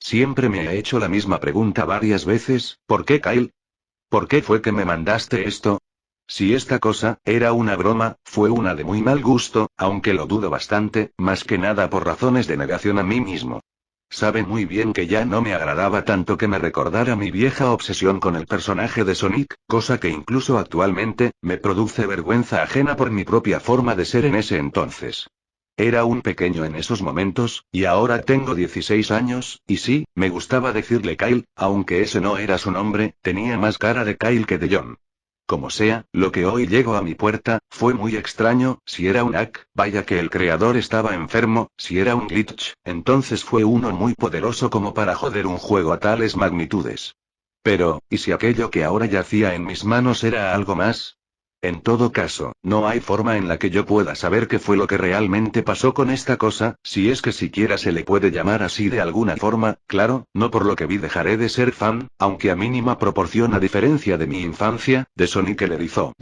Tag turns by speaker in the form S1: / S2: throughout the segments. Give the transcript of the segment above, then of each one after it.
S1: Siempre me he hecho la misma pregunta varias veces, ¿por qué, Kyle? ¿Por qué fue que me mandaste esto? Si esta cosa era una broma, fue una de muy mal gusto, aunque lo dudo bastante, más que nada por razones de negación a mí mismo. Sabe muy bien que ya no me agradaba tanto que me recordara mi vieja obsesión con el personaje de Sonic, cosa que incluso actualmente, me produce vergüenza ajena por mi propia forma de ser en ese entonces. Era un pequeño en esos momentos, y ahora tengo 16 años, y sí, me gustaba decirle Kyle, aunque ese no era su nombre, tenía más cara de Kyle que de John. Como sea, lo que hoy llegó a mi puerta, fue muy extraño. Si era un hack, vaya que el creador estaba enfermo; si era un glitch, entonces fue uno muy poderoso como para joder un juego a tales magnitudes. Pero, ¿y si aquello que ahora yacía en mis manos era algo más? En todo caso, no hay forma en la que yo pueda saber qué fue lo que realmente pasó con esta cosa, si es que siquiera se le puede llamar así de alguna forma. Claro, no por lo que vi dejaré de ser fan, aunque a mínima proporción a diferencia de mi infancia, de Sonic el Erizo.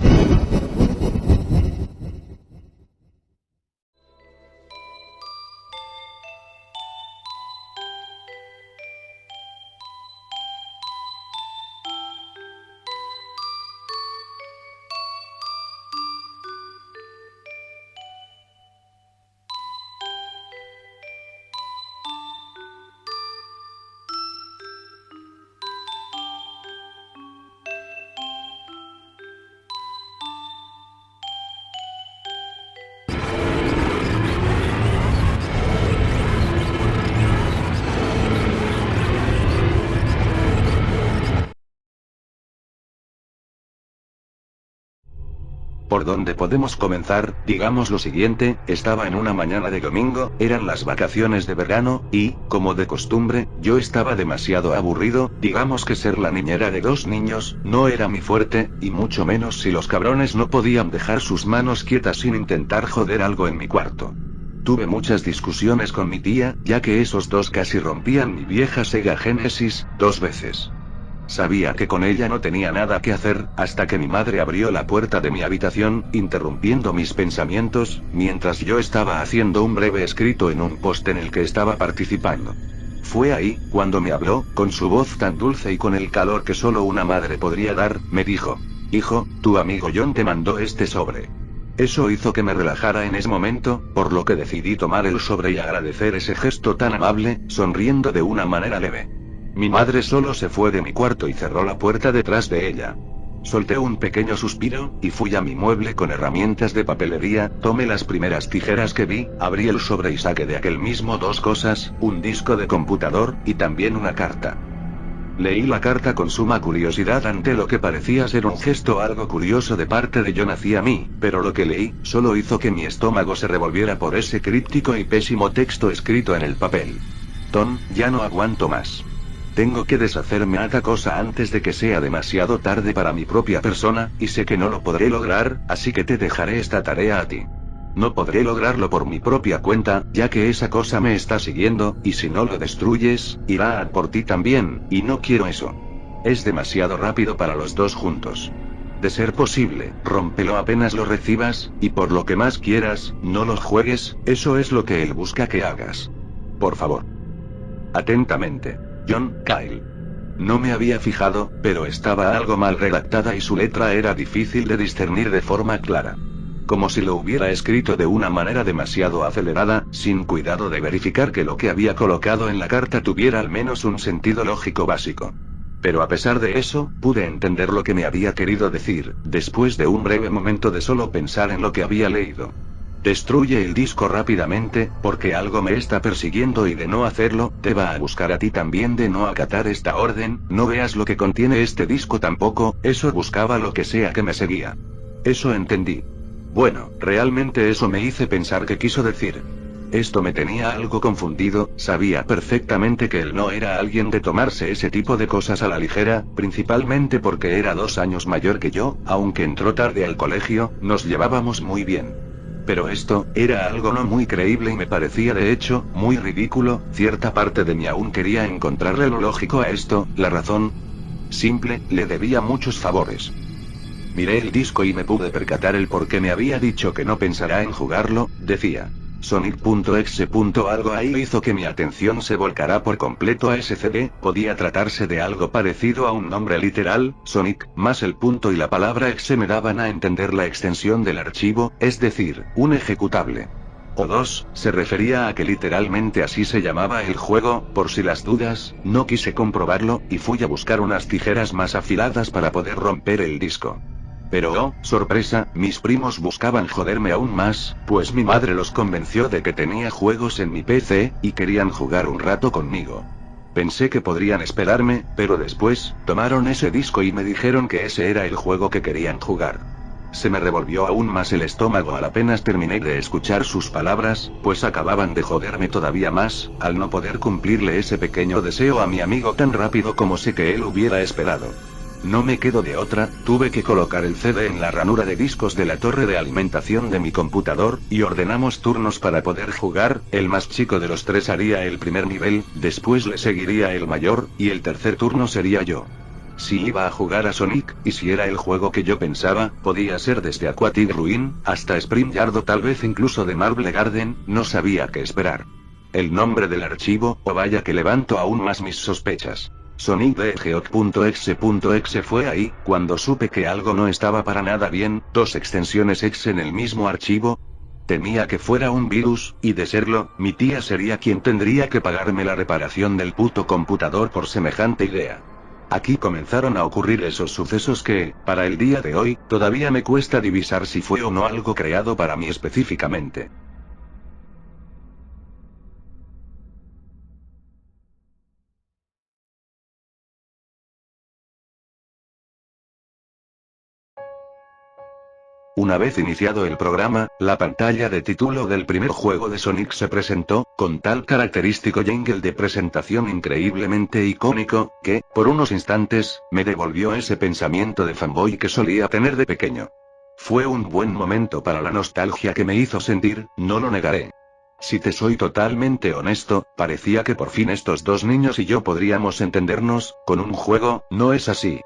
S1: ¿Por dónde podemos comenzar? Digamos lo siguiente, estaba en una mañana de domingo, eran las vacaciones de verano, y, como de costumbre, yo estaba demasiado aburrido. Digamos que ser la niñera de dos niños, no era mi fuerte, y mucho menos si los cabrones no podían dejar sus manos quietas sin intentar joder algo en mi cuarto. Tuve muchas discusiones con mi tía, ya que esos dos casi rompían mi vieja Sega Genesis, 2 veces. Sabía que con ella no tenía nada que hacer, hasta que mi madre abrió la puerta de mi habitación, interrumpiendo mis pensamientos, mientras yo estaba haciendo un breve escrito en un post en el que estaba participando. Fue ahí, cuando me habló, con su voz tan dulce y con el calor que solo una madre podría dar, me dijo: hijo, tu amigo John te mandó este sobre. Eso hizo que me relajara en ese momento, por lo que decidí tomar el sobre y agradecer ese gesto tan amable, sonriendo de una manera leve. Mi madre solo se fue de mi cuarto y cerró la puerta detrás de ella. Solté un pequeño suspiro, y fui a mi mueble con herramientas de papelería, tomé las primeras tijeras que vi, abrí el sobre y saqué de aquel mismo dos cosas: un disco de computador, y también una carta. Leí la carta con suma curiosidad ante lo que parecía ser un gesto algo curioso de parte de John hacia mí, pero lo que leí, solo hizo que mi estómago se revolviera por ese críptico y pésimo texto escrito en el papel. Tom, ya no aguanto más. Tengo que deshacerme de esta cosa antes de que sea demasiado tarde para mi propia persona, y sé que no lo podré lograr, así que te dejaré esta tarea a ti. No podré lograrlo por mi propia cuenta, ya que esa cosa me está siguiendo, y si no lo destruyes, irá a por ti también, y no quiero eso. Es demasiado rápido para los dos juntos. De ser posible, rómpelo apenas lo recibas, y por lo que más quieras, no lo juegues. Eso es lo que él busca que hagas. Por favor. Atentamente, John, Kyle. No me había fijado, pero estaba algo mal redactada y su letra era difícil de discernir de forma clara. Como si lo hubiera escrito de una manera demasiado acelerada, sin cuidado de verificar que lo que había colocado en la carta tuviera al menos un sentido lógico básico. Pero a pesar de eso, pude entender lo que me había querido decir, después de un breve momento de solo pensar en lo que había leído. Destruye el disco rápidamente, porque algo me está persiguiendo y de no hacerlo, te va a buscar a ti también. De no acatar esta orden, no veas lo que contiene este disco tampoco. Eso buscaba lo que sea que me seguía. Eso entendí. Bueno, realmente eso me hice pensar que quiso decir. Esto me tenía algo confundido. Sabía perfectamente que él no era alguien de tomarse ese tipo de cosas a la ligera, principalmente porque era 2 años mayor que yo, aunque entró tarde al colegio, nos llevábamos muy bien. Pero esto, era algo no muy creíble y me parecía de hecho, muy ridículo. Cierta parte de mí aún quería encontrarle lo lógico a esto, la razón. Simple, le debía muchos favores. Miré el disco y me pude percatar el por qué me había dicho que no pensará en jugarlo, decía. Sonic.exe. Algo ahí hizo que mi atención se volcara por completo a ese CD. Podía tratarse de algo parecido a un nombre literal, Sonic, más el punto y la palabra exe me daban a entender la extensión del archivo, es decir, un ejecutable. O dos, se refería a que literalmente así se llamaba el juego. Por si las dudas, no quise comprobarlo, y fui a buscar unas tijeras más afiladas para poder romper el disco. Pero oh, sorpresa, mis primos buscaban joderme aún más, pues mi madre los convenció de que tenía juegos en mi PC, y querían jugar un rato conmigo. Pensé que podrían esperarme, pero después, tomaron ese disco y me dijeron que ese era el juego que querían jugar. Se me revolvió aún más el estómago al apenas terminé de escuchar sus palabras, pues acababan de joderme todavía más, al no poder cumplirle ese pequeño deseo a mi amigo tan rápido como sé que él hubiera esperado. No me quedó de otra, tuve que colocar el CD en la ranura de discos de la torre de alimentación de mi computador, y ordenamos turnos para poder jugar. El más chico de los tres haría el primer nivel, después le seguiría el mayor, y el tercer turno sería yo. Si iba a jugar a Sonic, y si era el juego que yo pensaba, podía ser desde Aquatic Ruin, hasta Spring Yard o tal vez incluso de Marble Garden, no sabía qué esperar. El nombre del archivo, o vaya que levanto aún más mis sospechas. SonicDGeoc.exe fue ahí, cuando supe que algo no estaba para nada bien, dos extensiones exe en el mismo archivo. Temía que fuera un virus, y de serlo, mi tía sería quien tendría que pagarme la reparación del puto computador por semejante idea. Aquí comenzaron a ocurrir esos sucesos que, para el día de hoy, todavía me cuesta divisar si fue o no algo creado para mí específicamente. Una vez iniciado el programa, la pantalla de título del primer juego de Sonic se presentó, con tal característico jingle de presentación increíblemente icónico, que, por unos instantes, me devolvió ese pensamiento de fanboy que solía tener de pequeño. Fue un buen momento para la nostalgia que me hizo sentir, no lo negaré. Si te soy totalmente honesto, parecía que por fin estos dos niños y yo podríamos entendernos, con un juego. No es así.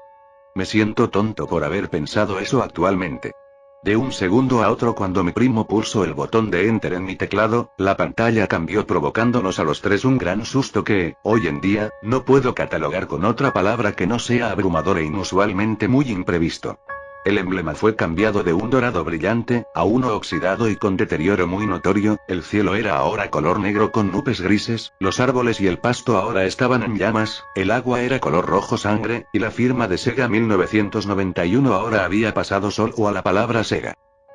S1: Me siento tonto por haber pensado eso actualmente. De un segundo a otro, cuando mi primo pulsó el botón de Enter en mi teclado, la pantalla cambió provocándonos a los tres un gran susto que, hoy en día, no puedo catalogar con otra palabra que no sea abrumador e inusualmente muy imprevisto. El emblema fue cambiado de un dorado brillante, a uno oxidado y con deterioro muy notorio. El cielo era ahora color negro con nubes grises, los árboles y el pasto ahora estaban en llamas, el agua era color rojo sangre, y la firma de Sega 1991 ahora había pasado solo a la palabra Sega.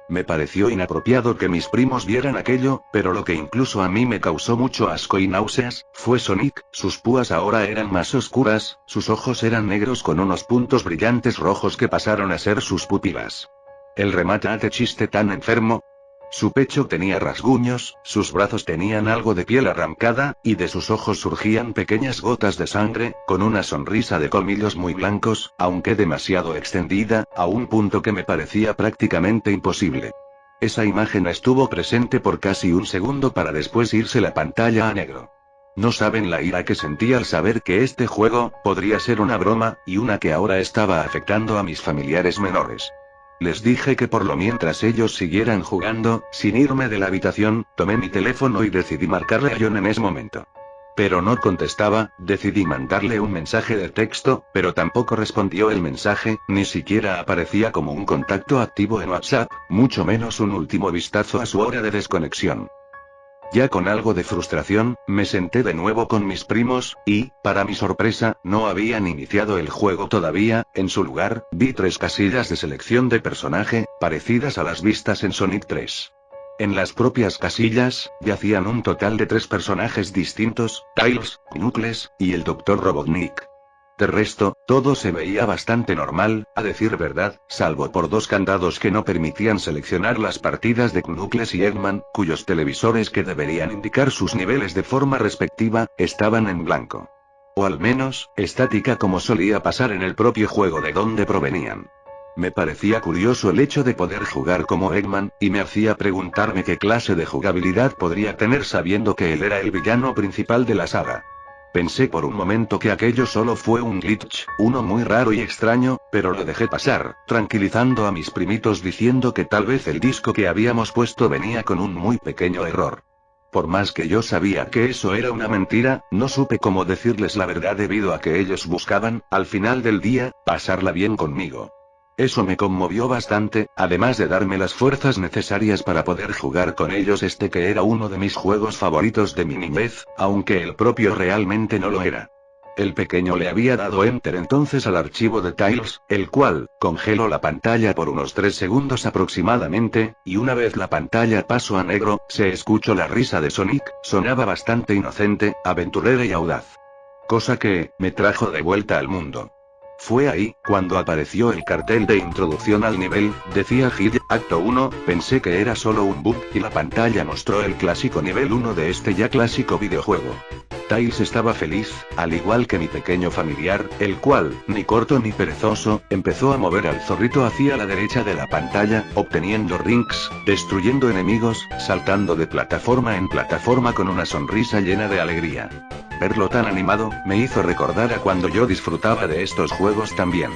S1: Me pareció inapropiado que mis primos vieran aquello, pero lo que incluso a mí me causó mucho asco y náuseas, fue Sonic. Sus púas ahora eran más oscuras, sus ojos eran negros con unos puntos brillantes rojos que pasaron a ser sus pupilas. El remate de chiste tan enfermo. Su pecho tenía rasguños, sus brazos tenían algo de piel arrancada, y de sus ojos surgían pequeñas gotas de sangre, con una sonrisa de colmillos muy blancos, aunque demasiado extendida, a un punto que me parecía prácticamente imposible. Esa imagen estuvo presente por casi un segundo para después irse la pantalla a negro. No saben la ira que sentí al saber que este juego podría ser una broma, y una que ahora estaba afectando a mis familiares menores. Les dije que por lo mientras ellos siguieran jugando, sin irme de la habitación, tomé mi teléfono y decidí marcarle a John en ese momento. Pero no contestaba. Decidí mandarle un mensaje de texto, pero tampoco respondió el mensaje, ni siquiera aparecía como un contacto activo en WhatsApp, mucho menos un último vistazo a su hora de desconexión. Ya con algo de frustración, me senté de nuevo con mis primos, y, para mi sorpresa, no habían iniciado el juego todavía. En su lugar, vi 3 casillas de selección de personaje, parecidas a las vistas en Sonic 3. En las propias casillas, yacían un total de 3 personajes distintos: Tails, Knuckles, y el Dr. Robotnik. De resto, todo se veía bastante normal, a decir verdad, salvo por 2 candados que no permitían seleccionar las partidas de Knuckles y Eggman, cuyos televisores que deberían indicar sus niveles de forma respectiva, estaban en blanco. O al menos, estática, como solía pasar en el propio juego de donde provenían. Me parecía curioso el hecho de poder jugar como Eggman, y me hacía preguntarme qué clase de jugabilidad podría tener sabiendo que él era el villano principal de la saga. Pensé por un momento que aquello solo fue un glitch, uno muy raro y extraño, pero lo dejé pasar, tranquilizando a mis primitos diciendo que tal vez el disco que habíamos puesto venía con un muy pequeño error. Por más que yo sabía que eso era una mentira, no supe cómo decirles la verdad debido a que ellos buscaban, al final del día, pasarla bien conmigo. Eso me conmovió bastante, además de darme las fuerzas necesarias para poder jugar con ellos que era uno de mis juegos favoritos de mi niñez, aunque el propio realmente no lo era. El pequeño le había dado enter entonces al archivo de Tails, el cual congeló la pantalla por unos 3 segundos aproximadamente, y una vez la pantalla pasó a negro, se escuchó la risa de Sonic, sonaba bastante inocente, aventurera y audaz. Cosa que me trajo de vuelta al mundo. Fue ahí, cuando apareció el cartel de introducción al nivel, decía Hit, Acto 1, pensé que era solo un bug, y la pantalla mostró el clásico nivel 1 de este ya clásico videojuego. Tails estaba feliz, al igual que mi pequeño familiar, el cual, ni corto ni perezoso, empezó a mover al zorrito hacia la derecha de la pantalla, obteniendo rings, destruyendo enemigos, saltando de plataforma en plataforma con una sonrisa llena de alegría. Verlo tan animado, me hizo recordar a cuando yo disfrutaba de estos juegos también.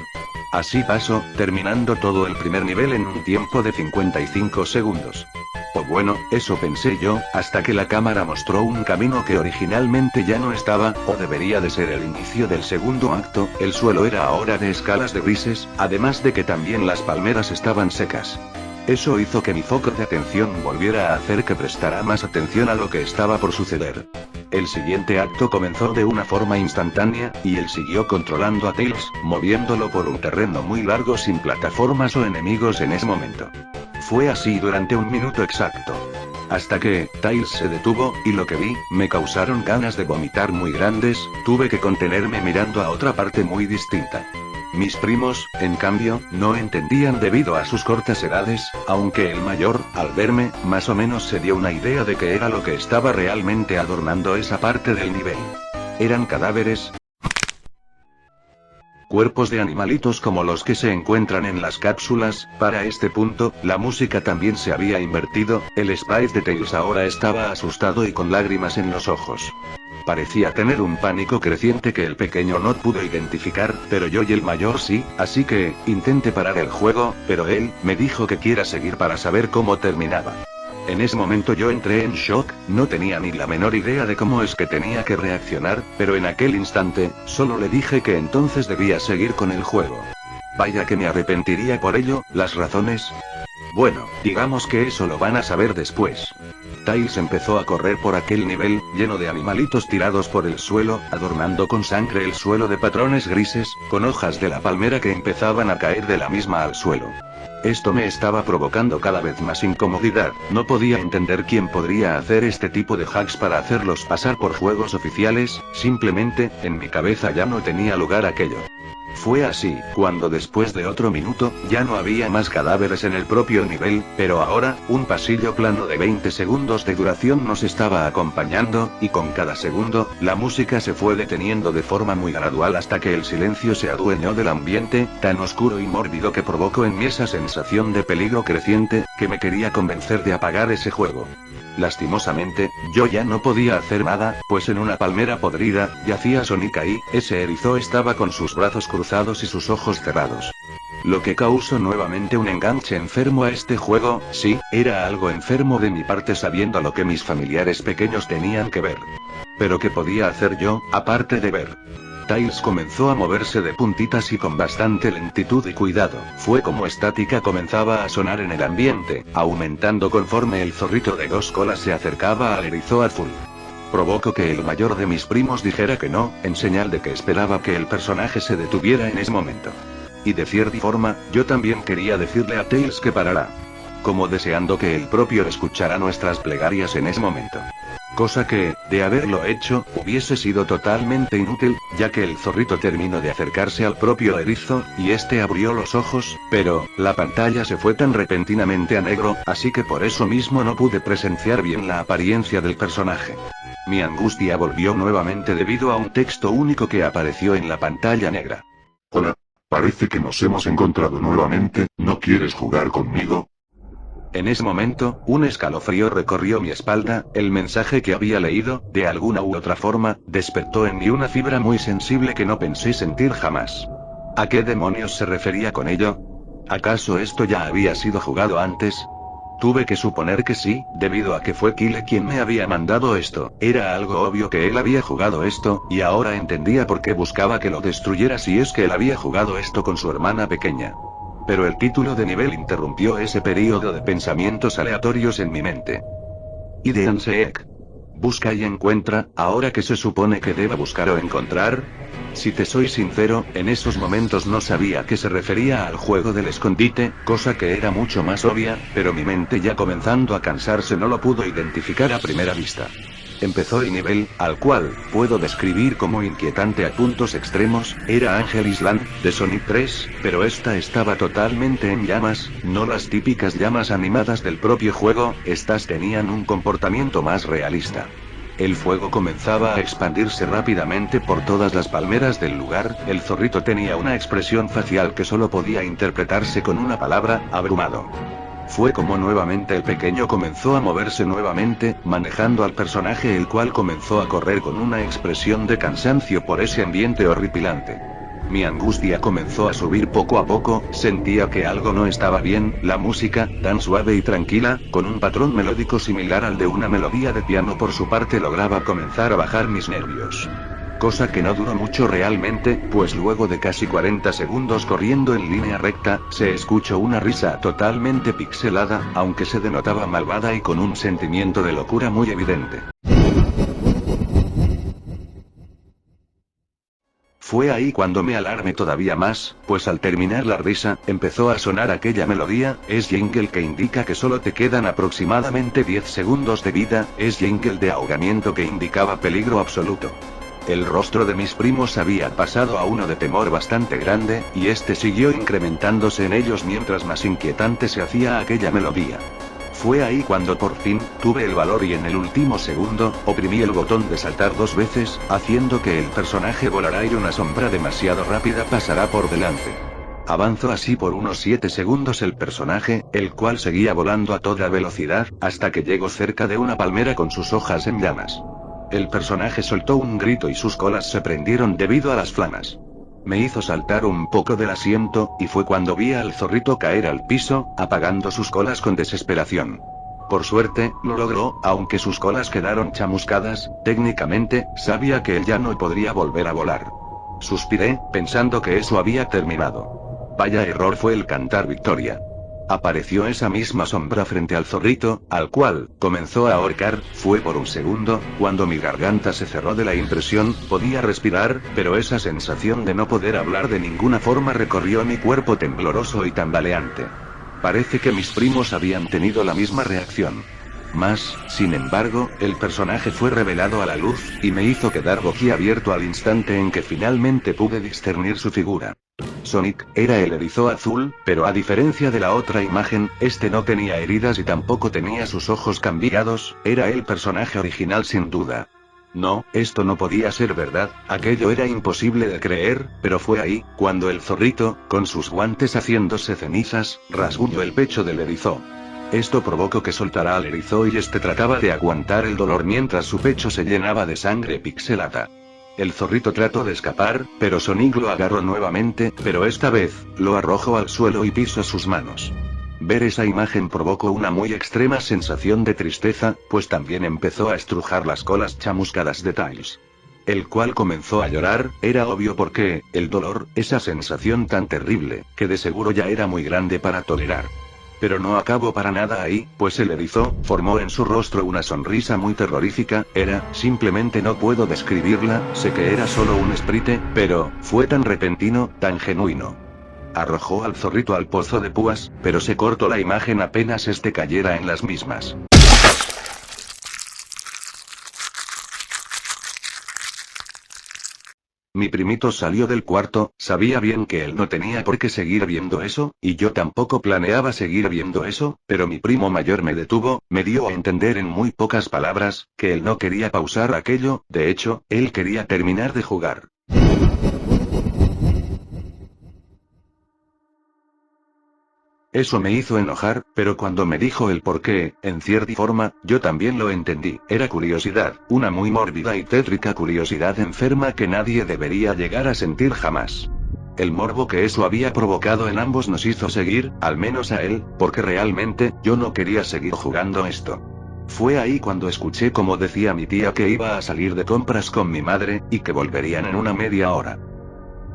S1: Así pasó, terminando todo el primer nivel en un tiempo de 55 segundos. O bueno, eso pensé yo, hasta que la cámara mostró un camino que originalmente ya no estaba, o debería de ser el inicio del segundo acto, el suelo era ahora de escalas de grises, además de que también las palmeras estaban secas. Eso hizo que mi foco de atención volviera a hacer que prestara más atención a lo que estaba por suceder. El siguiente acto comenzó de una forma instantánea, y él siguió controlando a Tails, moviéndolo por un terreno muy largo sin plataformas o enemigos en ese momento. Fue así durante un minuto exacto. Hasta que, Tails se detuvo, y lo que vi, me causaron ganas de vomitar muy grandes, tuve que contenerme mirando a otra parte muy distinta. Mis primos, en cambio, no entendían debido a sus cortas edades, aunque el mayor, al verme, más o menos se dio una idea de que era lo que estaba realmente adornando esa parte del nivel. Eran cadáveres. Cuerpos de animalitos como los que se encuentran en las cápsulas. Para este punto, la música también se había invertido, el sprite de Tails ahora estaba asustado y con lágrimas en los ojos. Parecía tener un pánico creciente que el pequeño no pudo identificar, pero yo y el mayor sí, así que, intenté parar el juego, pero él, me dijo que quiera seguir para saber cómo terminaba. En ese momento yo entré en shock, no tenía ni la menor idea de cómo es que tenía que reaccionar, pero en aquel instante, solo le dije que entonces debía seguir con el juego. Vaya que me arrepentiría por ello, las razones. Bueno, digamos que eso lo van a saber después. Tails empezó a correr por aquel nivel, lleno de animalitos tirados por el suelo, adornando con sangre el suelo de patrones grises, con hojas de la palmera que empezaban a caer de la misma al suelo. Esto me estaba provocando cada vez más incomodidad, no podía entender quién podría hacer este tipo de hacks para hacerlos pasar por juegos oficiales, simplemente, en mi cabeza ya no tenía lugar aquello. Fue así, cuando después de otro minuto, ya no había más cadáveres en el propio nivel, pero ahora, un pasillo plano de 20 segundos de duración nos estaba acompañando, y con cada segundo, la música se fue deteniendo de forma muy gradual hasta que el silencio se adueñó del ambiente, tan oscuro y mórbido que provocó en mí esa sensación de peligro creciente, que me quería convencer de apagar ese juego. Lastimosamente, yo ya no podía hacer nada, pues en una palmera podrida, yacía Sonic ahí, ese erizo estaba con sus brazos cruzados y sus ojos cerrados. Lo que causó nuevamente un enganche enfermo a este juego, sí, era algo enfermo de mi parte sabiendo lo que mis familiares pequeños tenían que ver. Pero ¿qué podía hacer yo, aparte de ver? Tails comenzó a moverse de puntitas y con bastante lentitud y cuidado. Fue como estática comenzaba a sonar en el ambiente, aumentando conforme el zorrito de 2 colas se acercaba al erizo azul. Provocó que el mayor de mis primos dijera que no, en señal de que esperaba que el personaje se detuviera en ese momento. Y de cierta forma, yo también quería decirle a Tails que parara. Como deseando que el propio escuchara nuestras plegarias en ese momento. Cosa que, de haberlo hecho, hubiese sido totalmente inútil, ya que el zorrito terminó de acercarse al propio erizo, y este abrió los ojos, pero, la pantalla se fue tan repentinamente a negro, así que por eso mismo no pude presenciar bien la apariencia del personaje. Mi angustia volvió nuevamente debido a un texto único que apareció en la pantalla negra.
S2: Hola, parece que nos hemos encontrado nuevamente, ¿no quieres jugar conmigo?
S1: En ese momento, un escalofrío recorrió mi espalda, el mensaje que había leído, de alguna u otra forma, despertó en mí una fibra muy sensible que no pensé sentir jamás. ¿A qué demonios se refería con ello? ¿Acaso esto ya había sido jugado antes? Tuve que suponer que sí, debido a que fue Kyle quien me había mandado esto. Era algo obvio que él había jugado esto, y ahora entendía por qué buscaba que lo destruyera si es que él había jugado esto con su hermana pequeña. Pero el título de nivel interrumpió ese período de pensamientos aleatorios en mi mente. Hide and seek. Busca y encuentra, ahora que se supone que deba buscar o encontrar. Si te soy sincero, en esos momentos no sabía que se refería al juego del escondite, cosa que era mucho más obvia, pero mi mente ya comenzando a cansarse no lo pudo identificar a primera vista. Empezó el nivel, al cual puedo describir como inquietante a puntos extremos, era Angel Island, de Sonic 3, pero esta estaba totalmente en llamas, no las típicas llamas animadas del propio juego, estas tenían un comportamiento más realista. El fuego comenzaba a expandirse rápidamente por todas las palmeras del lugar, el zorrito tenía una expresión facial que solo podía interpretarse con una palabra, abrumado. Fue como nuevamente el pequeño comenzó a moverse nuevamente, manejando al personaje el cual comenzó a correr con una expresión de cansancio por ese ambiente horripilante. Mi angustia comenzó a subir poco a poco, sentía que algo no estaba bien, la música, tan suave y tranquila, con un patrón melódico similar al de una melodía de piano por su parte lograba comenzar a bajar mis nervios. Cosa que no duró mucho realmente, pues luego de casi 40 segundos corriendo en línea recta, se escuchó una risa totalmente pixelada, aunque se denotaba malvada y con un sentimiento de locura muy evidente. Fue ahí cuando me alarmé todavía más, pues al terminar la risa, empezó a sonar aquella melodía, es jingle que indica que solo te quedan aproximadamente 10 segundos de vida, es jingle de ahogamiento que indicaba peligro absoluto. El rostro de mis primos había pasado a uno de temor bastante grande, y este siguió incrementándose en ellos mientras más inquietante se hacía aquella melodía. Fue ahí cuando por fin, tuve el valor y en el último segundo, oprimí el botón de saltar 2 veces, haciendo que el personaje volara y una sombra demasiado rápida pasará por delante. Avanzó así por unos 7 segundos el personaje, el cual seguía volando a toda velocidad, hasta que llegó cerca de una palmera con sus hojas en llamas. El personaje soltó un grito y sus colas se prendieron debido a las flamas. Me hizo saltar un poco del asiento, y fue cuando vi al zorrito caer al piso, apagando sus colas con desesperación. Por suerte, lo logró, aunque sus colas quedaron chamuscadas, técnicamente, sabía que él ya no podría volver a volar. Suspiré, pensando que eso había terminado. Vaya error fue el cantar victoria. Apareció esa misma sombra frente al zorrito, al cual comenzó a ahorcar, fue por un segundo, cuando mi garganta se cerró de la impresión, podía respirar, pero esa sensación de no poder hablar de ninguna forma recorrió mi cuerpo tembloroso y tambaleante. Parece que mis primos habían tenido la misma reacción. Sin embargo, el personaje fue revelado a la luz, y me hizo quedar boquiabierto al instante en que finalmente pude discernir su figura. Sonic, era el erizo azul, pero a diferencia de la otra imagen, este no tenía heridas y tampoco tenía sus ojos cambiados, era el personaje original sin duda. No, esto no podía ser verdad, aquello era imposible de creer, pero fue ahí, cuando el zorrito, con sus guantes haciéndose cenizas, rasguñó el pecho del erizo. Esto provocó que soltara al erizo y este trataba de aguantar el dolor mientras su pecho se llenaba de sangre pixelada. El zorrito trató de escapar, pero Sonic lo agarró nuevamente, pero esta vez, lo arrojó al suelo y pisó sus manos. Ver esa imagen provocó una muy extrema sensación de tristeza, pues también empezó a estrujar las colas chamuscadas de Tails. El cual comenzó a llorar, era obvio porque, el dolor, esa sensación tan terrible, que de seguro ya era muy grande para tolerar. Pero no acabó para nada ahí, pues el erizo, formó en su rostro una sonrisa muy terrorífica, simplemente no puedo describirla, sé que era solo un sprite, pero, fue tan repentino, tan genuino. Arrojó al zorrito al pozo de púas, pero se cortó la imagen apenas este cayera en las mismas. Mi primito salió del cuarto, sabía bien que él no tenía por qué seguir viendo eso, y yo tampoco planeaba seguir viendo eso, pero mi primo mayor me detuvo, me dio a entender en muy pocas palabras, que él no quería pausar aquello, de hecho, él quería terminar de jugar. Eso me hizo enojar, pero cuando me dijo el porqué, en cierta forma, yo también lo entendí. Era curiosidad, una muy mórbida y tétrica curiosidad enferma que nadie debería llegar a sentir jamás. El morbo que eso había provocado en ambos nos hizo seguir, al menos a él, porque realmente, yo no quería seguir jugando esto. Fue ahí cuando escuché como decía mi tía que iba a salir de compras con mi madre, y que volverían en una media hora.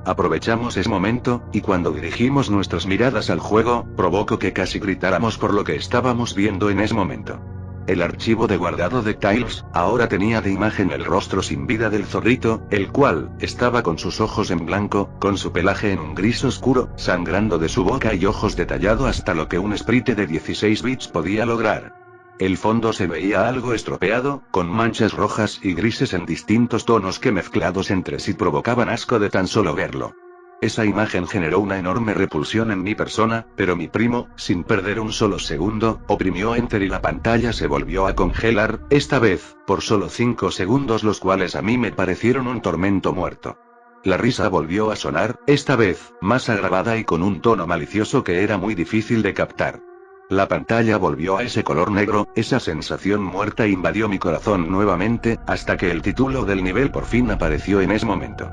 S1: Aprovechamos ese momento, y cuando dirigimos nuestras miradas al juego, provocó que casi gritáramos por lo que estábamos viendo en ese momento. El archivo de guardado de Tiles, ahora tenía de imagen el rostro sin vida del zorrito, el cual, estaba con sus ojos en blanco, con su pelaje en un gris oscuro, sangrando de su boca y ojos detallado hasta lo que un sprite de 16 bits podía lograr. El fondo se veía algo estropeado, con manchas rojas y grises en distintos tonos que mezclados entre sí provocaban asco de tan solo verlo. Esa imagen generó una enorme repulsión en mi persona, pero mi primo, sin perder un solo segundo, oprimió Enter y la pantalla se volvió a congelar, esta vez, por solo 5 segundos, los cuales a mí me parecieron un tormento muerto. La risa volvió a sonar, esta vez, más agravada y con un tono malicioso que era muy difícil de captar. La pantalla volvió a ese color negro, esa sensación muerta invadió mi corazón nuevamente, hasta que el título del nivel por fin apareció en ese momento.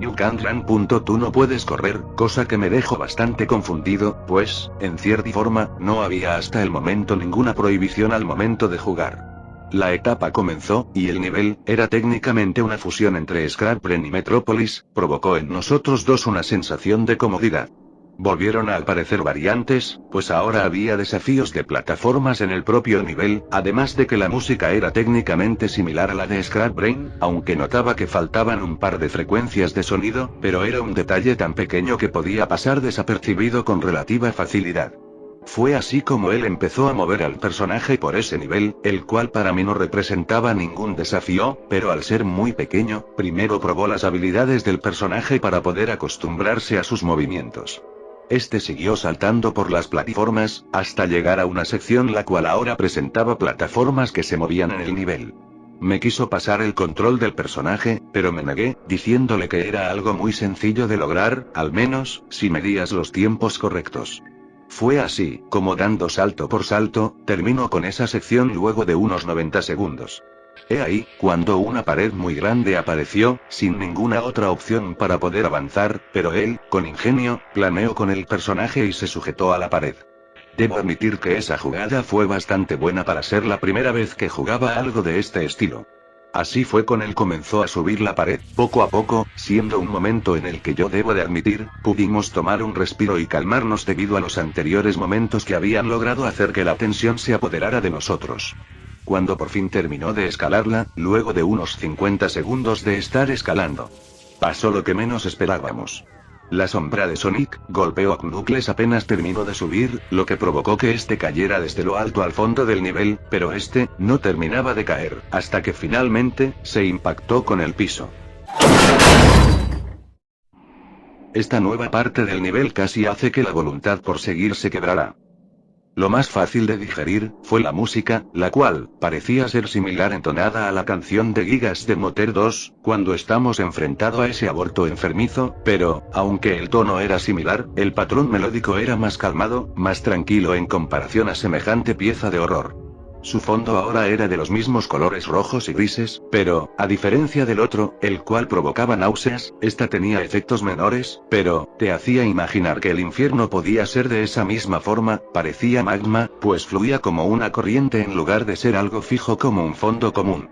S1: You can't run. Tú no puedes correr, cosa que me dejó bastante confundido, pues, en cierta forma, no había hasta el momento ninguna prohibición al momento de jugar. La etapa comenzó, y el nivel, era técnicamente una fusión entre Scrapbrain y Metropolis, provocó en nosotros dos una sensación de comodidad. Volvieron a aparecer variantes, pues ahora había desafíos de plataformas en el propio nivel, además de que la música era técnicamente similar a la de Scrapbrain, aunque notaba que faltaban un par de frecuencias de sonido, pero era un detalle tan pequeño que podía pasar desapercibido con relativa facilidad. Fue así como él empezó a mover al personaje por ese nivel, el cual para mí no representaba ningún desafío, pero al ser muy pequeño, primero probó las habilidades del personaje para poder acostumbrarse a sus movimientos. Este siguió saltando por las plataformas, hasta llegar a una sección la cual ahora presentaba plataformas que se movían en el nivel. Me quiso pasar el control del personaje, pero me negué, diciéndole que era algo muy sencillo de lograr, al menos, si medías los tiempos correctos. Fue así, como dando salto por salto, terminó con esa sección luego de unos 90 segundos. He ahí, cuando una pared muy grande apareció, sin ninguna otra opción para poder avanzar, pero él, con ingenio, planeó con el personaje y se sujetó a la pared. Debo admitir que esa jugada fue bastante buena para ser la primera vez que jugaba algo de este estilo. Así fue con él comenzó a subir la pared, poco a poco, siendo un momento en el que yo debo de admitir, pudimos tomar un respiro y calmarnos debido a los anteriores momentos que habían logrado hacer que la tensión se apoderara de nosotros. Cuando por fin terminó de escalarla, luego de unos 50 segundos de estar escalando, pasó lo que menos esperábamos. La sombra de Sonic golpeó a Knuckles apenas terminó de subir, lo que provocó que este cayera desde lo alto al fondo del nivel, pero este, no terminaba de caer, hasta que finalmente, se impactó con el piso. Esta nueva parte del nivel casi hace que la voluntad por seguir se quebrara. Lo más fácil de digerir, fue la música, la cual, parecía ser similar entonada a la canción de Gigas de Motor 2, cuando estamos enfrentado a ese aborto enfermizo, pero, aunque el tono era similar, el patrón melódico era más calmado, más tranquilo en comparación a semejante pieza de horror. Su fondo ahora era de los mismos colores rojos y grises, pero, a diferencia del otro, el cual provocaba náuseas, esta tenía efectos menores, pero, te hacía imaginar que el infierno podía ser de esa misma forma, parecía magma, pues fluía como una corriente en lugar de ser algo fijo como un fondo común.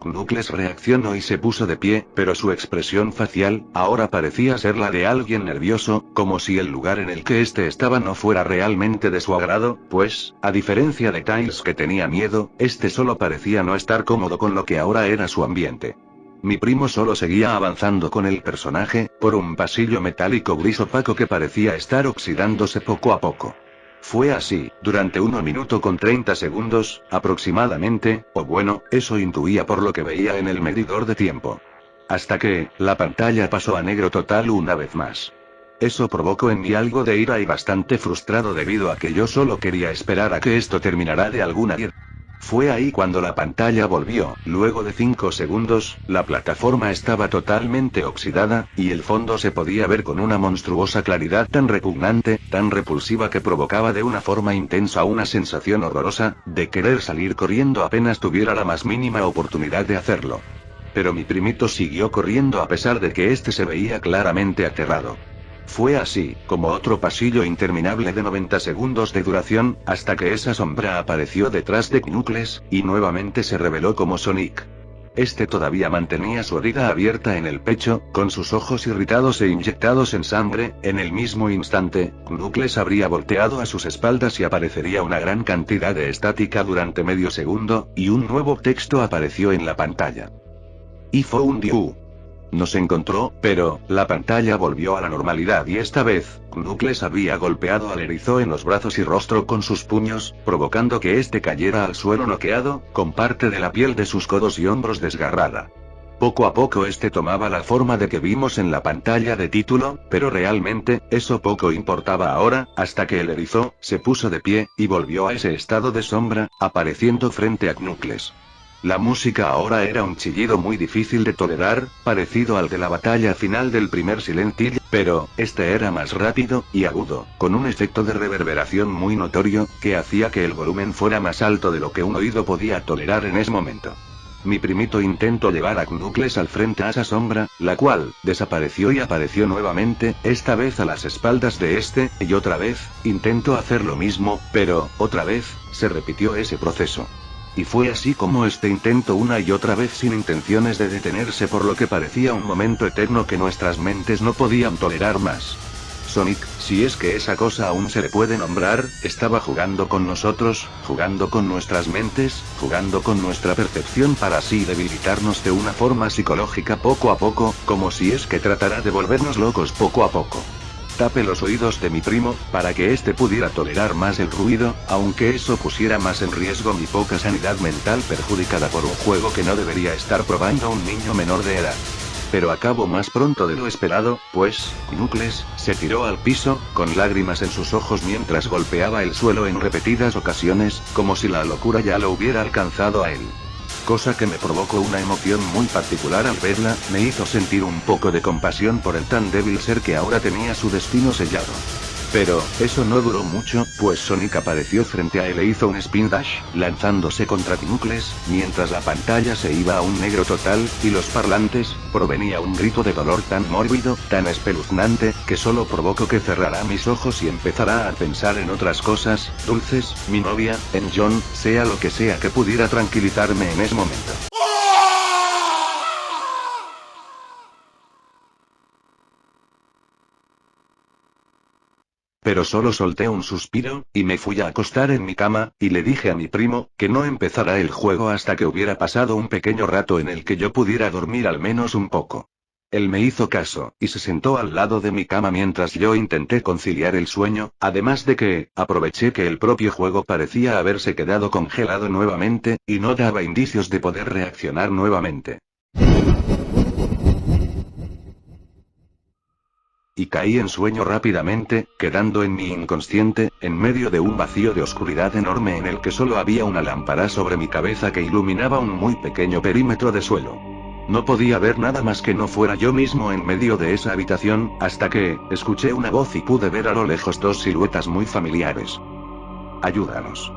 S1: Knuckles reaccionó y se puso de pie, pero su expresión facial, ahora parecía ser la de alguien nervioso, como si el lugar en el que éste estaba no fuera realmente de su agrado, pues, a diferencia de Tails que tenía miedo, este solo parecía no estar cómodo con lo que ahora era su ambiente. Mi primo solo seguía avanzando con el personaje, por un pasillo metálico gris opaco que parecía estar oxidándose poco a poco. Fue así, durante 1 minuto con 30 segundos, aproximadamente, o bueno, eso intuía por lo que veía en el medidor de tiempo. Hasta que, la pantalla pasó a negro total una vez más. Eso provocó en mí algo de ira y bastante frustrado debido a que yo solo quería esperar a que esto terminara de alguna manera. Fue ahí cuando la pantalla volvió, luego de 5 segundos, la plataforma estaba totalmente oxidada, y el fondo se podía ver con una monstruosa claridad tan repugnante, tan repulsiva que provocaba de una forma intensa una sensación horrorosa, de querer salir corriendo apenas tuviera la más mínima oportunidad de hacerlo. Pero mi primito siguió corriendo a pesar de que este se veía claramente aterrado. Fue así, como otro pasillo interminable de 90 segundos de duración, hasta que esa sombra apareció detrás de Knuckles, y nuevamente se reveló como Sonic. Este todavía mantenía su herida abierta en el pecho, con sus ojos irritados e inyectados en sangre. En el mismo instante, Knuckles habría volteado a sus espaldas y aparecería una gran cantidad de estática durante medio segundo, y un nuevo texto apareció en la pantalla. I found you. Nos encontró, pero la pantalla volvió a la normalidad y esta vez, Knuckles había golpeado al erizo en los brazos y rostro con sus puños, provocando que este cayera al suelo noqueado, con parte de la piel de sus codos y hombros desgarrada. Poco a poco este tomaba la forma de que vimos en la pantalla de título, pero realmente, eso poco importaba ahora, hasta que el erizo se puso de pie, y volvió a ese estado de sombra, apareciendo frente a Knuckles. La música ahora era un chillido muy difícil de tolerar, parecido al de la batalla final del primer Silent Hill, pero este era más rápido y agudo, con un efecto de reverberación muy notorio, que hacía que el volumen fuera más alto de lo que un oído podía tolerar en ese momento. Mi primito intentó llevar a Knuckles al frente a esa sombra, la cual desapareció y apareció nuevamente, esta vez a las espaldas de este, y otra vez intentó hacer lo mismo, pero, otra vez, se repitió ese proceso. Y fue así como este intento una y otra vez sin intenciones de detenerse, por lo que parecía un momento eterno que nuestras mentes no podían tolerar más. Sonic, si es que esa cosa aún se le puede nombrar, estaba jugando con nosotros, jugando con nuestras mentes, jugando con nuestra percepción para así debilitarnos de una forma psicológica poco a poco, como si es que tratara de volvernos locos poco a poco. Tapé los oídos de mi primo, para que éste pudiera tolerar más el ruido, aunque eso pusiera más en riesgo mi poca sanidad mental perjudicada por un juego que no debería estar probando un niño menor de edad. Pero acabó más pronto de lo esperado, pues, Knuckles se tiró al piso, con lágrimas en sus ojos mientras golpeaba el suelo en repetidas ocasiones, como si la locura ya lo hubiera alcanzado a él. Cosa que me provocó una emoción muy particular al verla, me hizo sentir un poco de compasión por el tan débil ser que ahora tenía su destino sellado. Pero, eso no duró mucho, pues Sonic apareció frente a él e hizo un spin dash, lanzándose contra Knuckles, mientras la pantalla se iba a un negro total, y los parlantes, provenía un grito de dolor tan mórbido, tan espeluznante, que solo provocó que cerrara mis ojos y empezara a pensar en otras cosas, dulces, mi novia, en John, sea lo que sea que pudiera tranquilizarme en ese momento. Pero solo solté un suspiro, y me fui a acostar en mi cama, y le dije a mi primo, que no empezara el juego hasta que hubiera pasado un pequeño rato en el que yo pudiera dormir al menos un poco. Él me hizo caso, y se sentó al lado de mi cama mientras yo intenté conciliar el sueño, además de que, aproveché que el propio juego parecía haberse quedado congelado nuevamente, y no daba indicios de poder reaccionar nuevamente. Y caí en sueño rápidamente, quedando en mi inconsciente, en medio de un vacío de oscuridad enorme en el que solo había una lámpara sobre mi cabeza que iluminaba un muy pequeño perímetro de suelo. No podía ver nada más que no fuera yo mismo en medio de esa habitación, hasta que, escuché una voz y pude ver a lo lejos dos siluetas muy familiares. Ayúdanos.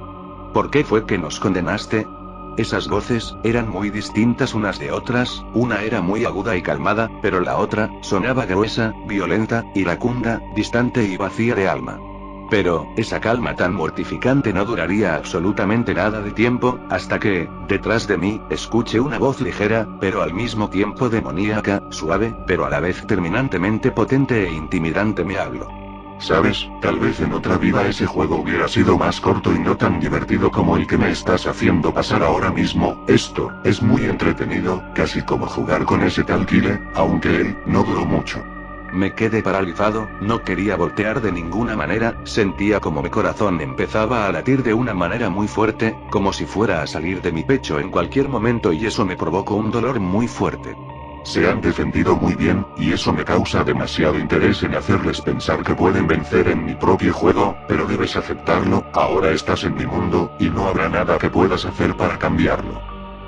S1: ¿Por qué fue que nos condenaste? Esas voces, eran muy distintas unas de otras, una era muy aguda y calmada, pero la otra, sonaba gruesa, violenta, iracunda, distante y vacía de alma. Pero, esa calma tan mortificante no duraría absolutamente nada de tiempo, hasta que, detrás de mí, escuché una voz ligera, pero al mismo tiempo demoníaca, suave, pero a la vez terminantemente potente e intimidante me habló.
S2: ¿Sabes? Tal vez en otra vida ese juego hubiera sido más corto y no tan divertido como el que me estás haciendo pasar ahora mismo. Esto es muy entretenido, casi como jugar con ese tal Kyle, aunque él no duró mucho.
S1: Me quedé paralizado, no quería voltear de ninguna manera, sentía como mi corazón empezaba a latir de una manera muy fuerte, como si fuera a salir de mi pecho en cualquier momento, y eso me provocó un dolor muy fuerte.
S2: Se han defendido muy bien, y eso me causa demasiado interés en hacerles pensar que pueden vencer en mi propio juego, pero debes aceptarlo, ahora estás en mi mundo, y no habrá nada que puedas hacer para cambiarlo.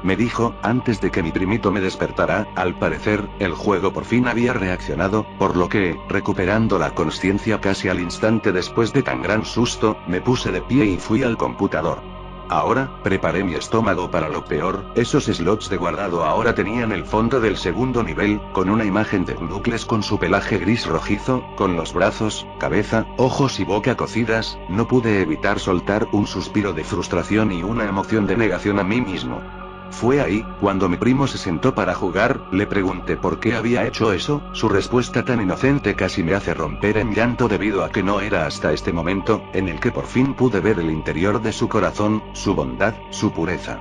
S1: Me dijo, antes de que mi primito me despertara. Al parecer, el juego por fin había reaccionado, por lo que, recuperando la consciencia casi al instante después de tan gran susto, me puse de pie y fui al computador. Ahora, preparé mi estómago para lo peor. Esos slots de guardado ahora tenían el fondo del segundo nivel, con una imagen de Knuckles con su pelaje gris rojizo, con los brazos, cabeza, ojos y boca cocidas. No pude evitar soltar un suspiro de frustración y una emoción de negación a mí mismo. Fue ahí, cuando mi primo se sentó para jugar, le pregunté por qué había hecho eso. Su respuesta tan inocente casi me hace romper en llanto debido a que no era hasta este momento, en el que por fin pude ver el interior de su corazón, su bondad, su pureza.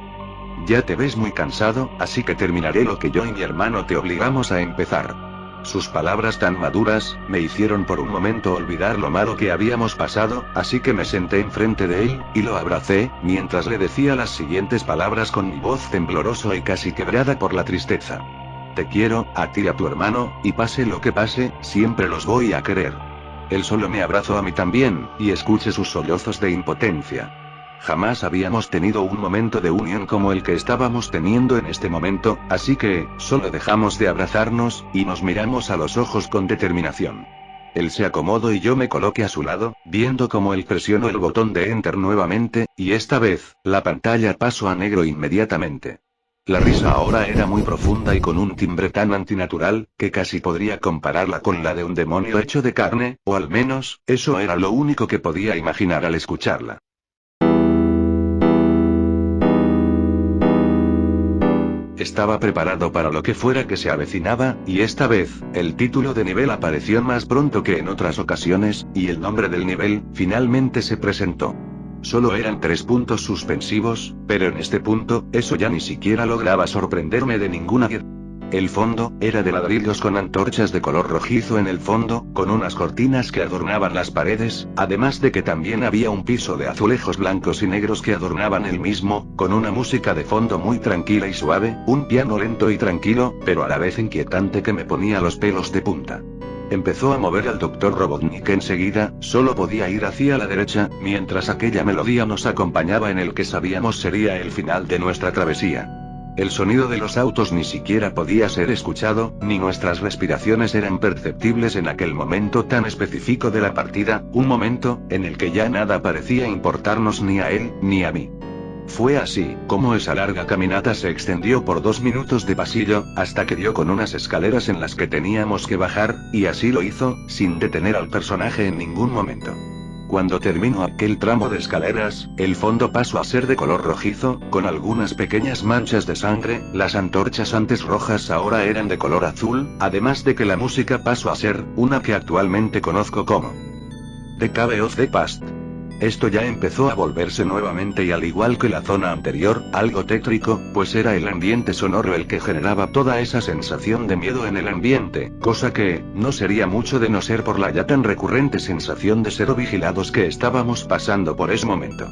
S1: Ya te ves muy cansado, así que terminaré lo que yo y mi hermano te obligamos a empezar. Sus palabras tan maduras, me hicieron por un momento olvidar lo malo que habíamos pasado, así que me senté enfrente de él, y lo abracé, mientras le decía las siguientes palabras con mi voz temblorosa y casi quebrada por la tristeza. Te quiero, a ti y a tu hermano, y pase lo que pase, siempre los voy a querer. Él solo me abrazó a mí también, y escuché sus sollozos de impotencia. Jamás habíamos tenido un momento de unión como el que estábamos teniendo en este momento, así que, solo dejamos de abrazarnos, y nos miramos a los ojos con determinación. Él se acomodó y yo me coloqué a su lado, viendo cómo él presionó el botón de Enter nuevamente, y esta vez, la pantalla pasó a negro inmediatamente. La risa ahora era muy profunda y con un timbre tan antinatural, que casi podría compararla con la de un demonio hecho de carne, o al menos, eso era lo único que podía imaginar al escucharla. Estaba preparado para lo que fuera que se avecinaba, y esta vez, el título de nivel apareció más pronto que en otras ocasiones, y el nombre del nivel, finalmente se presentó. Solo eran 3 puntos suspensivos, pero en este punto, eso ya ni siquiera lograba sorprenderme de ninguna manera. El fondo, era de ladrillos con antorchas de color rojizo en el fondo, con unas cortinas que adornaban las paredes, además de que también había un piso de azulejos blancos y negros que adornaban el mismo, con una música de fondo muy tranquila y suave, un piano lento y tranquilo, pero a la vez inquietante que me ponía los pelos de punta. Empezó a mover al Dr. Robotnik enseguida, solo podía ir hacia la derecha, mientras aquella melodía nos acompañaba en el que sabíamos sería el final de nuestra travesía. El sonido de los autos ni siquiera podía ser escuchado, ni nuestras respiraciones eran perceptibles en aquel momento tan específico de la partida, un momento, en el que ya nada parecía importarnos ni a él, ni a mí. Fue así, como esa larga caminata se extendió por 2 minutos de pasillo, hasta que dio con unas escaleras en las que teníamos que bajar, y así lo hizo, sin detener al personaje en ningún momento. Cuando terminó aquel tramo de escaleras, el fondo pasó a ser de color rojizo, con algunas pequeñas manchas de sangre. Las antorchas antes rojas ahora eran de color azul, además de que la música pasó a ser una que actualmente conozco como The Cave of the Past. Esto ya empezó a volverse nuevamente y al igual que la zona anterior, algo tétrico, pues era el ambiente sonoro el que generaba toda esa sensación de miedo en el ambiente, cosa que, no sería mucho de no ser por la ya tan recurrente sensación de ser vigilados que estábamos pasando por ese momento.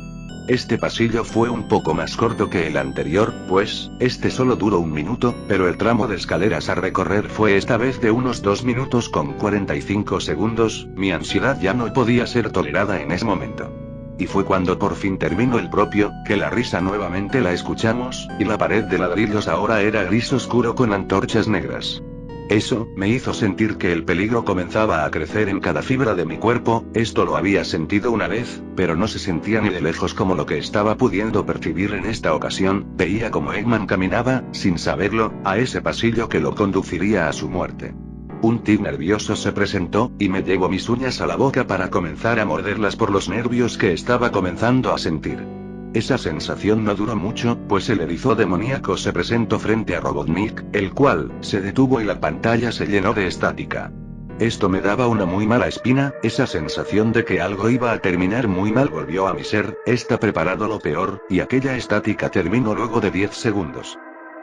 S1: Este pasillo fue un poco más corto que el anterior, pues, este solo duró 1 minuto, pero el tramo de escaleras a recorrer fue esta vez de unos 2 minutos con 45 segundos, mi ansiedad ya no podía ser tolerada en ese momento. Y fue cuando por fin terminó el propio, que la risa nuevamente la escuchamos, y la pared de ladrillos ahora era gris oscuro con antorchas negras. Eso, me hizo sentir que el peligro comenzaba a crecer en cada fibra de mi cuerpo. Esto lo había sentido una vez, pero no se sentía ni de lejos como lo que estaba pudiendo percibir en esta ocasión. Veía como Eggman caminaba, sin saberlo, a ese pasillo que lo conduciría a su muerte. Un tic nervioso se presentó, y me llevó mis uñas a la boca para comenzar a morderlas por los nervios que estaba comenzando a sentir. Esa sensación no duró mucho, pues el erizo demoníaco se presentó frente a Robotnik, el cual se detuvo y la pantalla se llenó de estática. Esto me daba una muy mala espina, esa sensación de que algo iba a terminar muy mal volvió a mi ser. Está preparado lo peor, y aquella estática terminó luego de 10 segundos.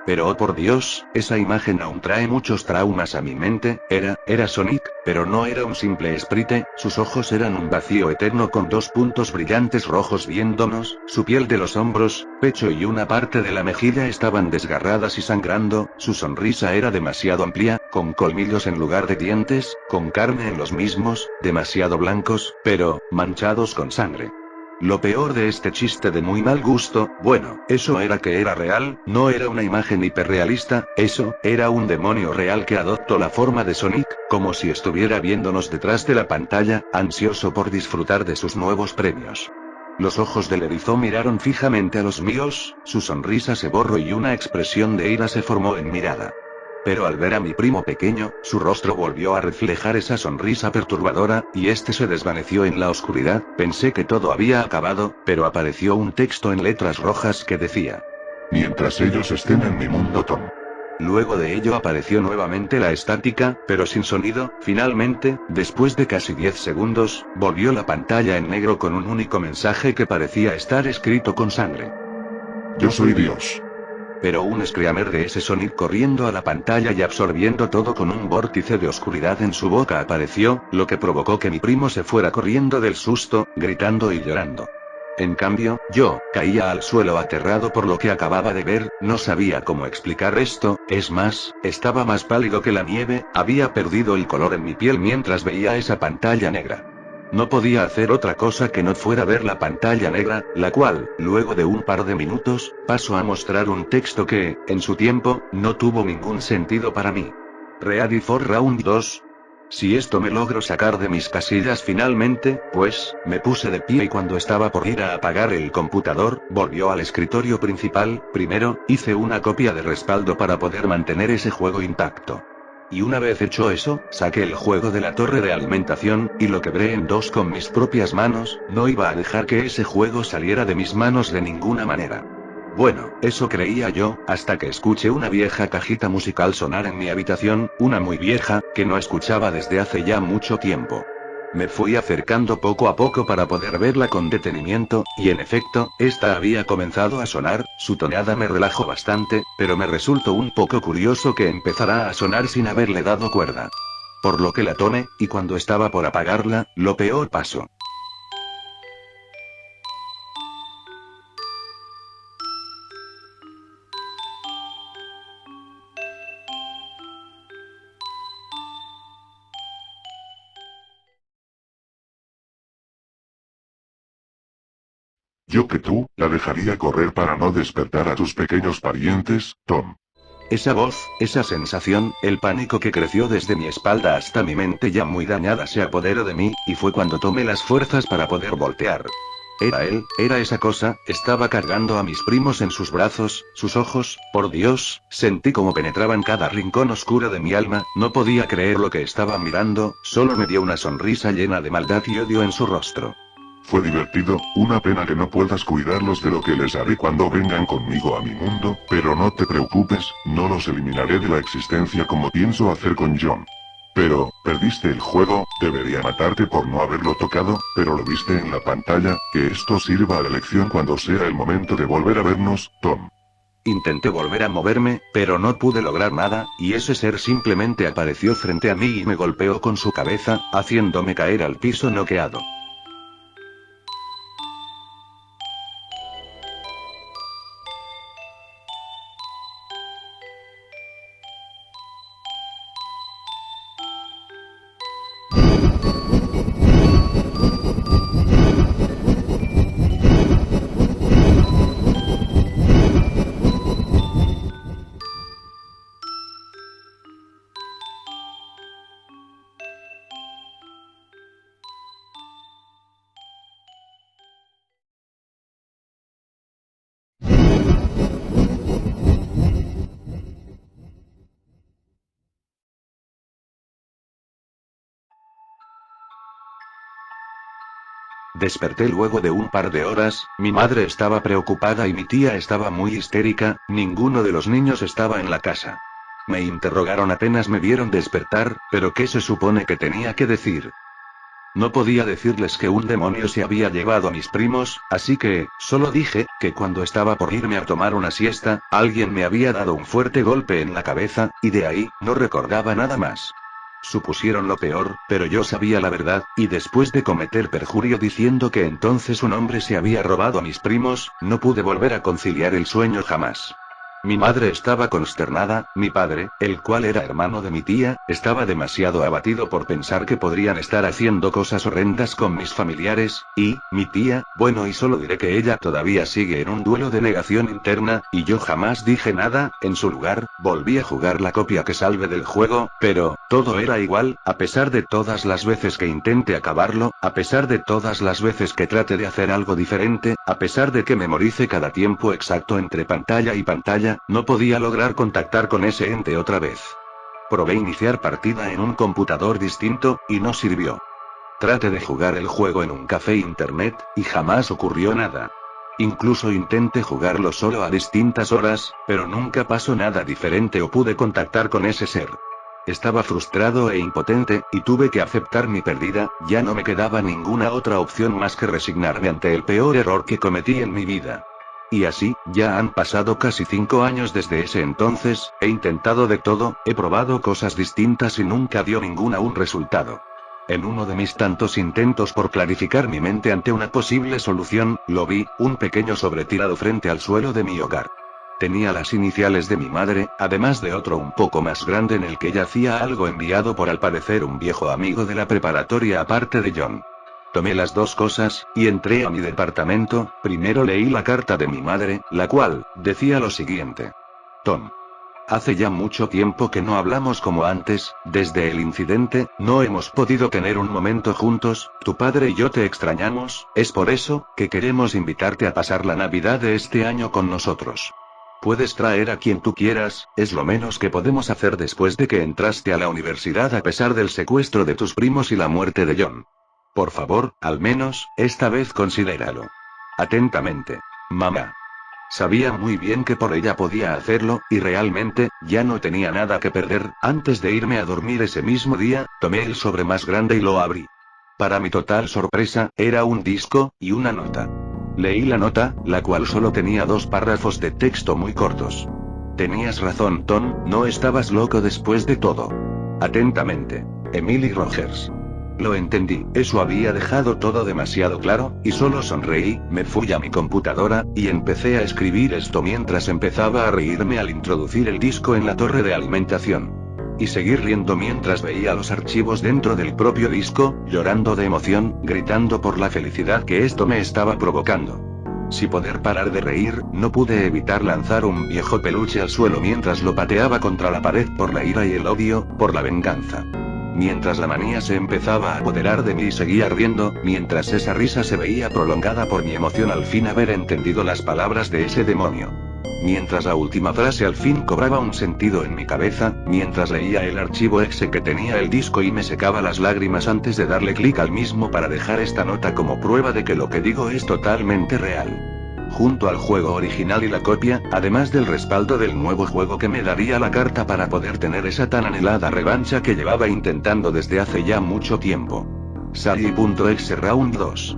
S1: Pero oh por Dios, esa imagen aún trae muchos traumas a mi mente. Era Sonic, pero no era un simple sprite, sus ojos eran un vacío eterno con 2 puntos brillantes rojos viéndonos, su piel de los hombros, pecho y una parte de la mejilla estaban desgarradas y sangrando, su sonrisa era demasiado amplia, con colmillos en lugar de dientes, con carne en los mismos, demasiado blancos, pero, manchados con sangre. Lo peor de este chiste de muy mal gusto, bueno, eso era que era real, no era una imagen hiperrealista, eso, era un demonio real que adoptó la forma de Sonic, como si estuviera viéndonos detrás de la pantalla, ansioso por disfrutar de sus nuevos premios. Los ojos del erizo miraron fijamente a los míos, su sonrisa se borró y una expresión de ira se formó en mirada. Pero al ver a mi primo pequeño, su rostro volvió a reflejar esa sonrisa perturbadora, y este se desvaneció en la oscuridad. Pensé que todo había acabado, pero apareció un texto en letras rojas que decía:
S2: mientras ellos estén en mi mundo, Tom.
S1: Luego de ello apareció nuevamente la estática, pero sin sonido. Finalmente, después de casi 10 segundos, volvió la pantalla en negro con un único mensaje que parecía estar escrito con sangre.
S2: Yo soy Dios.
S1: Pero un screamer de ese sonido corriendo a la pantalla y absorbiendo todo con un vórtice de oscuridad en su boca apareció, lo que provocó que mi primo se fuera corriendo del susto, gritando y llorando. En cambio, yo, caía al suelo aterrado por lo que acababa de ver. No sabía cómo explicar esto, es más, estaba más pálido que la nieve, había perdido el color en mi piel mientras veía esa pantalla negra. No podía hacer otra cosa que no fuera ver la pantalla negra, la cual, luego de un par de minutos, pasó a mostrar un texto que, en su tiempo, no tuvo ningún sentido para mí. Ready for round 2. Si esto me logro sacar de mis casillas finalmente, pues, me puse de pie y cuando estaba por ir a apagar el computador, volvió al escritorio principal. Primero, hice una copia de respaldo para poder mantener ese juego intacto. Y una vez hecho eso, saqué el juego de la torre de alimentación, y lo quebré en dos con mis propias manos. No iba a dejar que ese juego saliera de mis manos de ninguna manera. Bueno, eso creía yo, hasta que escuché una vieja cajita musical sonar en mi habitación, una muy vieja, que no escuchaba desde hace ya mucho tiempo. Me fui acercando poco a poco para poder verla con detenimiento, y en efecto, esta había comenzado a sonar. Su tonada me relajó bastante, pero me resultó un poco curioso que empezara a sonar sin haberle dado cuerda. Por lo que la tomé, y cuando estaba por apagarla, lo peor pasó.
S2: Yo que tú, la dejaría correr para no despertar a tus pequeños parientes, Tom.
S1: Esa voz, esa sensación, el pánico que creció desde mi espalda hasta mi mente ya muy dañada se apoderó de mí, y fue cuando tomé las fuerzas para poder voltear. Era él, era esa cosa, estaba cargando a mis primos en sus brazos, sus ojos, por Dios, sentí como penetraban cada rincón oscuro de mi alma. No podía creer lo que estaba mirando, solo me dio una sonrisa llena de maldad y odio en su rostro.
S2: Fue divertido, una pena que no puedas cuidarlos de lo que les haré cuando vengan conmigo a mi mundo, pero no te preocupes, no los eliminaré de la existencia como pienso hacer con John. Pero, perdiste el juego, debería matarte por no haberlo tocado, pero lo viste en la pantalla. Que esto sirva a la lección cuando sea el momento de volver a vernos, Tom.
S1: Intenté volver a moverme, pero no pude lograr nada, y ese ser simplemente apareció frente a mí y me golpeó con su cabeza, haciéndome caer al piso noqueado. Desperté luego de un par de horas. Mi madre estaba preocupada y mi tía estaba muy histérica. Ninguno de los niños estaba en la casa. Me interrogaron apenas me vieron despertar, pero ¿qué se supone que tenía que decir? No podía decirles que un demonio se había llevado a mis primos, así que, solo dije, que cuando estaba por irme a tomar una siesta, alguien me había dado un fuerte golpe en la cabeza, y de ahí, no recordaba nada más. Supusieron lo peor, pero yo sabía la verdad, y después de cometer perjurio diciendo que entonces un hombre se había robado a mis primos, no pude volver a conciliar el sueño jamás. Mi madre estaba consternada. Mi padre, el cual era hermano de mi tía, estaba demasiado abatido por pensar que podrían estar haciendo cosas horrendas con mis familiares, y, mi tía, bueno, y solo diré que ella todavía sigue en un duelo de negación interna, y yo jamás dije nada. En su lugar, volví a jugar la copia que salve del juego, pero, todo era igual, a pesar de todas las veces que intenté acabarlo, A pesar de todas las veces que trate de hacer algo diferente, a pesar de que memorice cada tiempo exacto entre pantalla y pantalla, no podía lograr contactar con ese ente otra vez. Probé iniciar partida en un computador distinto, y no sirvió. Traté de jugar el juego en un café internet, y jamás ocurrió nada. Incluso intenté jugarlo solo a distintas horas, pero nunca pasó nada diferente o pude contactar con ese ser. Estaba frustrado e impotente, y tuve que aceptar mi pérdida, ya no me quedaba ninguna otra opción más que resignarme ante el peor error que cometí en mi vida. Y así, ya han pasado casi 5 años desde ese entonces, he intentado de todo, he probado cosas distintas y nunca dio ninguna un resultado. En uno de mis tantos intentos por clarificar mi mente ante una posible solución, lo vi, un pequeño sobre tirado frente al suelo de mi hogar. Tenía las iniciales de mi madre, además de otro un poco más grande en el que yacía algo enviado por al parecer un viejo amigo de la preparatoria aparte de John. Tomé las dos cosas, y entré a mi departamento. Primero leí la carta de mi madre, la cual decía lo siguiente. Tom. Hace ya mucho tiempo que no hablamos como antes, desde el incidente, no hemos podido tener un momento juntos, tu padre y yo te extrañamos, es por eso, que queremos invitarte a pasar la Navidad de este año con nosotros. Puedes traer a quien tú quieras, es lo menos que podemos hacer después de que entraste a la universidad a pesar del secuestro de tus primos y la muerte de John. Por favor, al menos, esta vez considéralo. Atentamente. Mamá. Sabía muy bien que por ella podía hacerlo, y realmente, ya no tenía nada que perder. Antes de irme a dormir ese mismo día, tomé el sobre más grande y lo abrí. Para mi total sorpresa, era un disco, y una nota. Leí la nota, la cual solo tenía 2 párrafos de texto muy cortos. Tenías razón, Tom, no estabas loco después de todo. Atentamente. Emily Rogers. Lo entendí, eso había dejado todo demasiado claro, y solo sonreí, me fui a mi computadora, y empecé a escribir esto mientras empezaba a reírme al introducir el disco en la torre de alimentación. Y seguir riendo mientras veía los archivos dentro del propio disco, llorando de emoción, gritando por la felicidad que esto me estaba provocando. Sin poder parar de reír, no pude evitar lanzar un viejo peluche al suelo mientras lo pateaba contra la pared por la ira y el odio, por la venganza. Mientras la manía se empezaba a apoderar de mí y seguía riendo, mientras esa risa se veía prolongada por mi emoción al fin haber entendido las palabras de ese demonio. Mientras la última frase al fin cobraba un sentido en mi cabeza, mientras leía el archivo exe que tenía el disco y me secaba las lágrimas antes de darle clic al mismo para dejar esta nota como prueba de que lo que digo es totalmente real. Junto al juego original y la copia, además del respaldo del nuevo juego que me daría la carta para poder tener esa tan anhelada revancha que llevaba intentando desde hace ya mucho tiempo. Sally.exe Round 2.